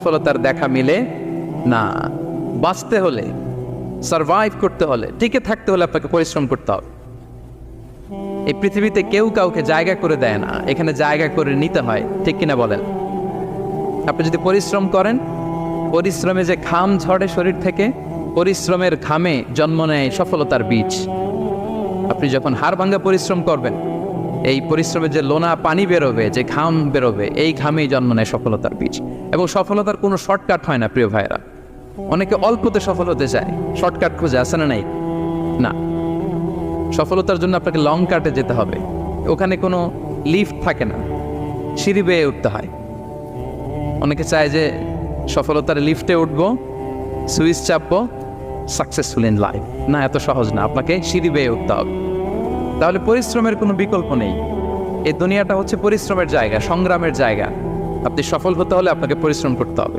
সফলতার দেখা মিলে না। বাঁচতে হলে, সারভাইভ করতে হলে, টিকে থাকতে হলে আপনাকে পরিশ্রম করতে হবে। এই পৃথিবীতে কেউ কাউকে জায়গা করে দেয় না, এখানে জায়গা করে নিতে হয়, ঠিক কিনা বলেন? আপনি যদি পরিশ্রম করেন, পরিশ্রমে যে ঘাম ঝরে শরীর থেকে, পরিশ্রমের ঘামে জন্ম নেয় সফলতার বীজ। আপনি যখন হাড় ভাঙ্গা পরিশ্রম করবেন, এই পরিশ্রমে যে লোনা পানি বেরোবে, যে ঘাম বেরোবে, এই ঘামেই জন্ম নেয় সফলতার বীজ। এবং সফলতার কোনো শর্টকাট হয় না প্রিয় ভাইরা। অনেকে অল্পতে সফল হতে চায়, শর্টকাট খুঁজে, আসে না নাই? না, সফলতার জন্য আপনাকে লং কাটে যেতে হবে। ওখানে কোনো লিফট থাকে না, সিঁড়ি বেয়ে উঠতে হয়। অনেকে চায় যে সফলতার লিফটে উঠবো, সুইচ চাপবো, সাকসেসফুল ইন লাইফ। না, এত সহজ না, আপনাকে সিঁড়ি বেয়ে উঠতে হবে। তাহলে পরিশ্রমের কোনো বিকল্প নেই। এই দুনিয়াটা হচ্ছে পরিশ্রমের জায়গা, সংগ্রামের জায়গা। আপনি সফল হতে হলে আপনাকে পরিশ্রম করতে হবে।